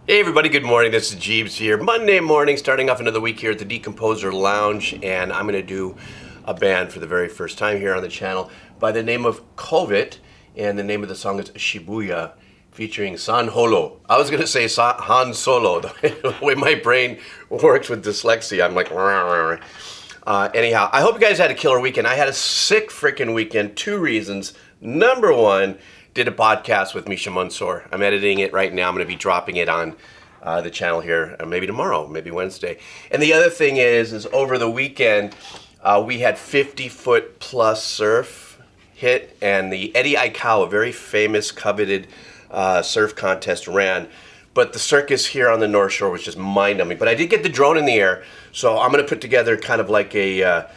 Hey everybody, good morning. This is Geebz here. Monday morning, starting off another week here at the Decoposer Lounge, and I'm going to do a band for the very first time here on the channel by the name of COVET, and the name of the song is Shibuya, featuring San Holo. I was going to say Han Solo, the way my brain works with dyslexia. I'm like, anyhow, I hope you guys had a killer weekend. I had a sick freaking weekend. Two reasons. Number one, did a podcast with Misha Mansour. I'm editing it right now. I'm going to be dropping it on the channel here, maybe tomorrow, maybe Wednesday. And the other thing is over the weekend, we had 50-foot plus surf hit, and the Eddie Aikau, a very famous, coveted surf contest, ran. But the circus here on the North Shore was just mind-numbing. But I did get the drone in the air, so I'm going to put together kind of like a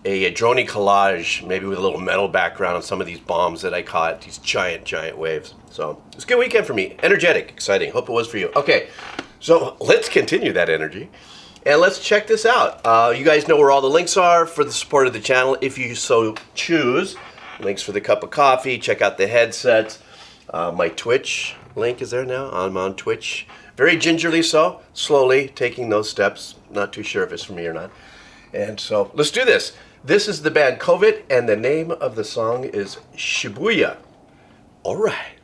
droney collage, maybe with a little metal background on some of these bombs that I caught, these giant waves. So it's a good weekend for me. Energetic, exciting. Hope it was for you. Okay, so let's continue that energy and let's check this out. You guys know where all the links are for the support of the channel if you so choose. Links for the cup of coffee, check out the headsets. My Twitch link is there now. I'm on Twitch. Very gingerly so, slowly taking those steps. Not too sure if it's for me or not. And so let's do this. This is the band COVET, and the name of the song is Shibuya. All right.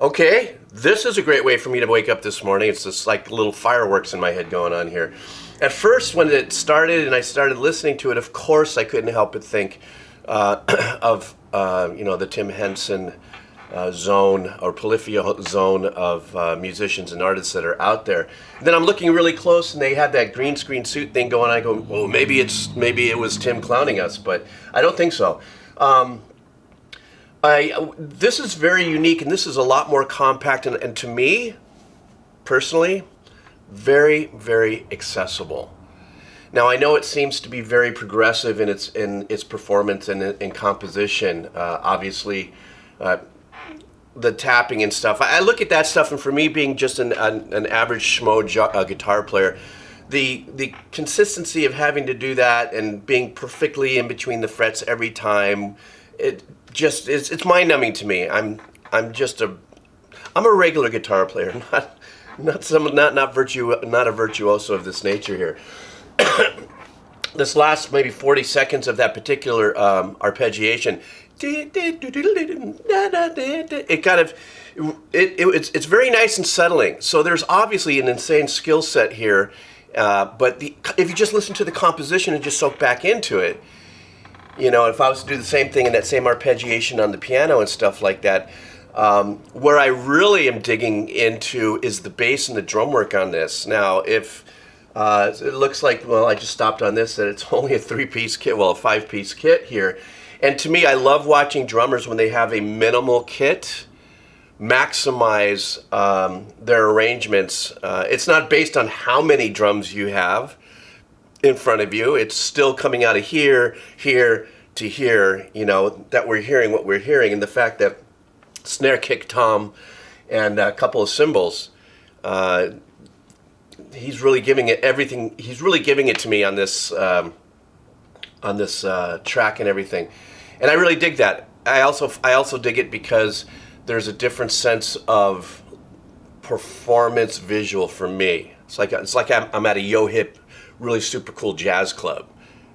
Okay, this is a great way for me to wake up this morning. It's just like little fireworks in my head going on here. At first, when it started and I started listening to it, of course, I couldn't help but think of the Tim Henson zone or polyphia zone of musicians and artists that are out there. And then I'm looking really close, and they have that green screen suit thing going. I go, well, maybe it was Tim clowning us, but I don't think so. This is very unique, and this is a lot more compact, and to me, personally, very, very accessible. Now, I know it seems to be very progressive in its performance and in composition. Obviously, the tapping and stuff. I look at that stuff, and for me, being just an average schmo guitar player, the consistency of having to do that and being perfectly in between the frets every time, it's mind-numbing to me. I'm a regular guitar player, not a virtuoso of this nature here. This last maybe 40 seconds of that particular arpeggiation, it's very nice and settling. So there's obviously an insane skill set here, but if you just listen to the composition and just soak back into it, you know, if I was to do the same thing in that same arpeggiation on the piano and stuff like that, where I really am digging into is the bass and the drum work on this. Now, if It looks like, well, I just stopped on this, that it's only a 3-piece kit, well, a 5-piece kit here. And to me, I love watching drummers when they have a minimal kit maximize their arrangements. It's not based on how many drums you have in front of you. It's still coming out of here, here to here, you know, that we're hearing what we're hearing. And the fact that snare, kick, tom, and a couple of cymbals, he's really giving it everything. He's really giving it to me on this track and everything. And I really dig that. I also dig it because there's a different sense of performance visual for me. It's like I'm at a yo-hip, really super cool jazz club.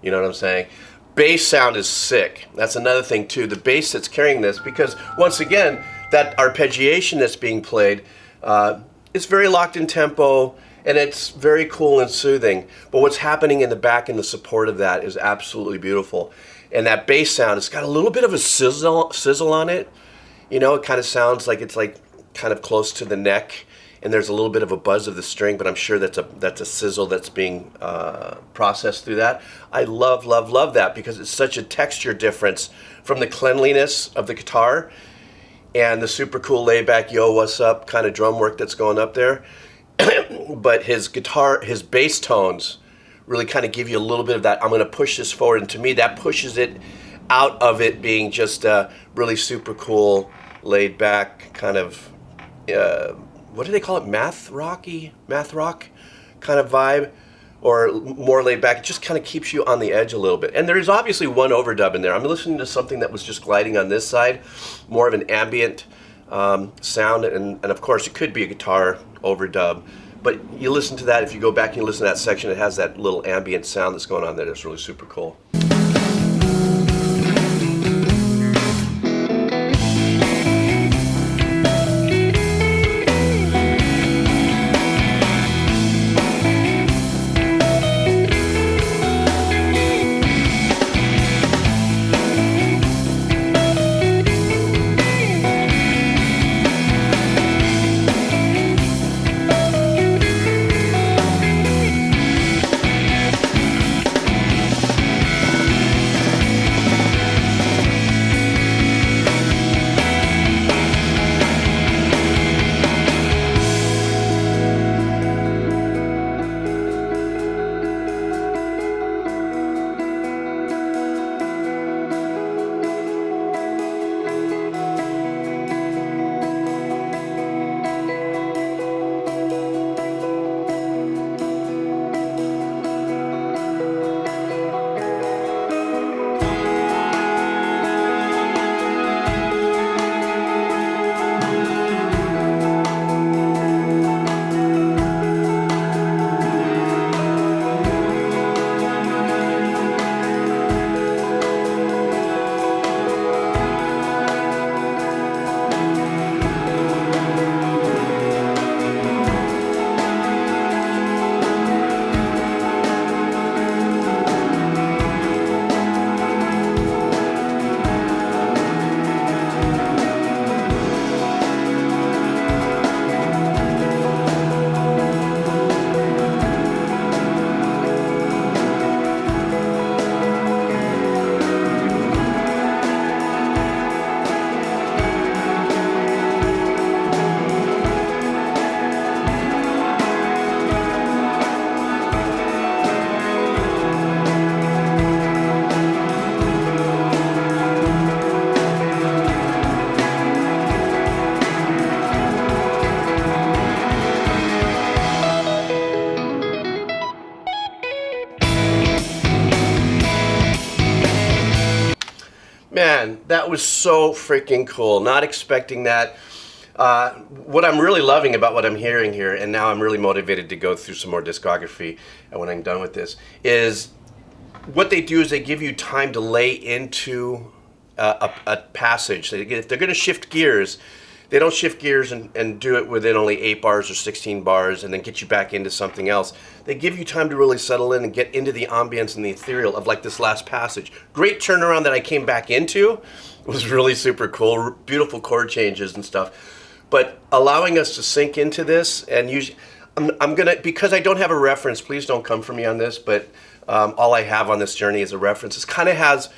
You know what I'm saying? Bass sound is sick. That's another thing too. The bass that's carrying this, because once again, that arpeggiation that's being played, it's very locked in tempo, and it's very cool and soothing. But what's happening in the back and the support of that is absolutely beautiful. And that bass sound, it's got a little bit of a sizzle on it. You know, it kind of sounds like it's like kind of close to the neck, and there's a little bit of a buzz of the string, but I'm sure that's a sizzle that's being processed through that. I love that, because it's such a texture difference from the cleanliness of the guitar and the super cool laid back, yo, what's up kind of drum work that's going up there. But his bass tones really kind of give you a little bit of that, I'm going to push this forward, and to me that pushes it out of it being just a really super cool, laid back kind of, what do they call it, math rock kind of vibe, or more laid back. It just kind of keeps you on the edge a little bit. And there is obviously one overdub in there. I'm listening to something that was just gliding on this side, more of an ambient sound, and of course it could be a guitar overdub. But you listen to that, if you go back and you listen to that section, it has that little ambient sound that's going on there that's really super cool. Man, that was so freaking cool. Not expecting that. What I'm really loving about what I'm hearing here, and now I'm really motivated to go through some more discography when I'm done with this, is what they do is they give you time to lay into a passage. If they're going to shift gears, they don't shift gears and do it within only 8 bars or 16 bars and then get you back into something else. They give you time to really settle in and get into the ambience and the ethereal of like this last passage. Great turnaround that I came back into. It was really super cool. Beautiful chord changes and stuff. But allowing us to sink into this, and I'm gonna, because I don't have a reference, please don't come for me on this, but all I have on this journey is a reference. It kind of has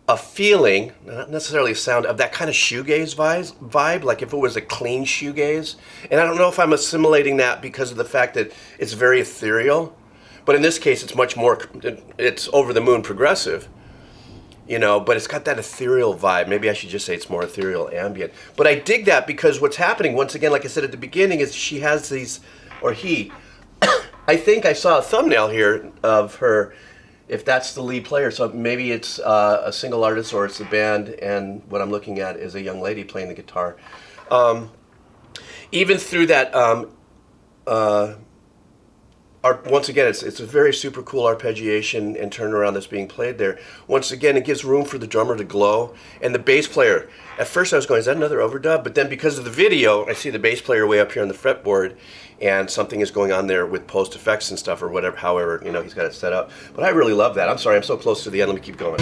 a feeling, not necessarily a sound, of that kind of shoegaze vibe, like if it was a clean shoegaze. And I don't know if I'm assimilating that because of the fact that it's very ethereal, but in this case it's much more, it's over the moon progressive, you know, but it's got that ethereal vibe. Maybe I should just say it's more ethereal ambient. But I dig that because what's happening, once again, like I said at the beginning, is she has these, or he, I think I saw a thumbnail here of her, if that's the lead player, so maybe it's a single artist or it's a band, and what I'm looking at is a young lady playing the guitar. Even through that, once again, it's a very super cool arpeggiation and turnaround that's being played there. Once again, it gives room for the drummer to glow, and the bass player. At first I was going, is that another overdub? But then because of the video, I see the bass player way up here on the fretboard, and something is going on there with post effects and stuff or whatever, however, you know, he's got it set up. But I really love that. I'm sorry, I'm so close to the end. Let me keep going.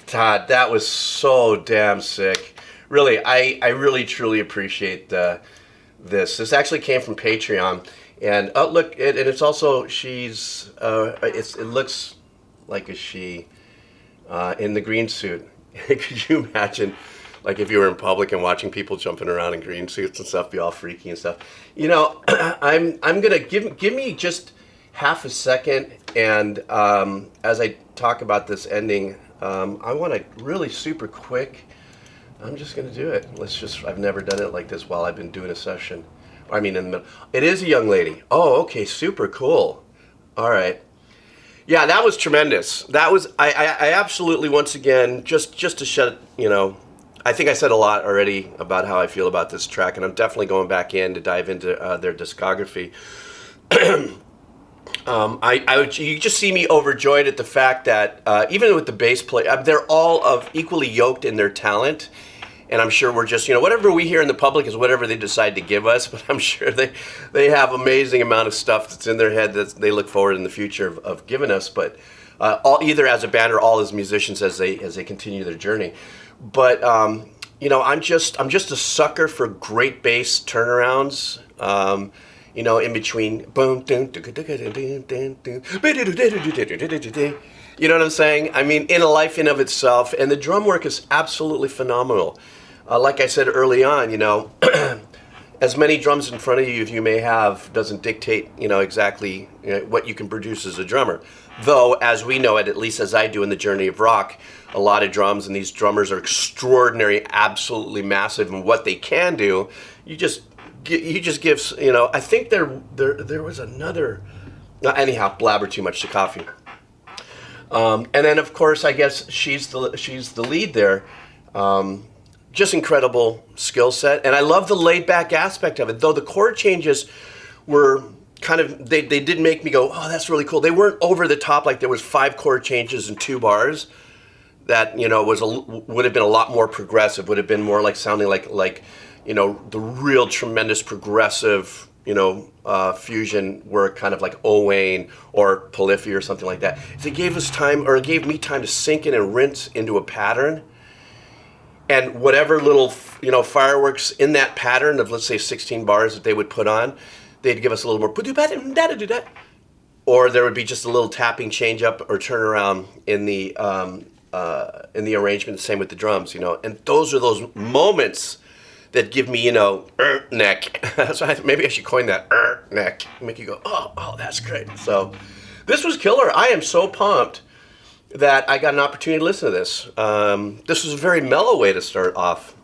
Todd, that was so damn sick. Really, I really truly appreciate this. This actually came from Patreon, and look, and it's also she's. It looks like a she in the green suit. Could you imagine, like if you were in public and watching people jumping around in green suits and stuff, be all freaky and stuff? You know, I'm gonna give me just half a second, and as I talk about this ending. I want to really super quick. I'm just going to do it. I've never done it like this while I've been doing a session. I mean, in the middle. It is a young lady. Oh, okay, super cool. All right. Yeah, that was tremendous. That was, I absolutely, once again, just to shut, you know, I think I said a lot already about how I feel about this track, and I'm definitely going back in to dive into their discography. You just see me overjoyed at the fact that even with the bass play, they're all of equally yoked in their talent, and I'm sure we're just, you know, whatever we hear in the public is whatever they decide to give us. But I'm sure they have amazing amount of stuff that's in their head that they look forward in the future of giving us. But all, either as a band or all as musicians as they continue their journey. But you know, I'm just a sucker for great bass turnarounds. You know, in between, boom, you know what I'm saying? I mean, in a life in of itself, and the drum work is absolutely phenomenal. Like I said early on, you know, as many drums in front of you as you may have doesn't dictate, you know, exactly what you can produce as a drummer. Though, as we know it, at least as I do in the journey of rock, a lot of drums, and these drummers are extraordinary, absolutely massive in what they can do. You just give, you know, I think there was another, anyhow, blabber too much to coffee. And then of course, I guess she's the lead there. Just incredible skill set, and I love the laid back aspect of it. Though the chord changes were kind of, they did make me go, oh, that's really cool. They weren't over the top, like there was 5 chord changes in 2 bars. That, you know, would have been a lot more progressive. Would have been more like sounding like you know, the real tremendous progressive, you know, fusion work, kind of like Owain or Polyphia or something like that, is it gave us time, or it gave me time to sink in and rinse into a pattern. And whatever little, you know, fireworks in that pattern of, let's say, 16 bars that they would put on, they'd give us a little more, or there would be just a little tapping change up or turn around in the arrangement. Same with the drums, you know. And those are those moments that give me, you know, neck. So maybe I should coin that neck. Make you go, oh, that's great. So this was killer. I am so pumped that I got an opportunity to listen to this. This was a very mellow way to start off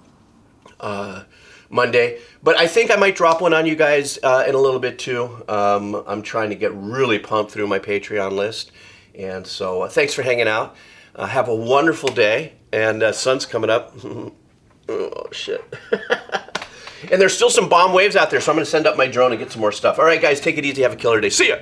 Monday, but I think I might drop one on you guys in a little bit too. I'm trying to get really pumped through my Patreon list, and so thanks for hanging out. Have a wonderful day, and sun's coming up. Oh shit. And there's still some bomb waves out there, so I'm going to send up my drone and get some more stuff. All right, guys, take it easy. Have a killer day. See ya.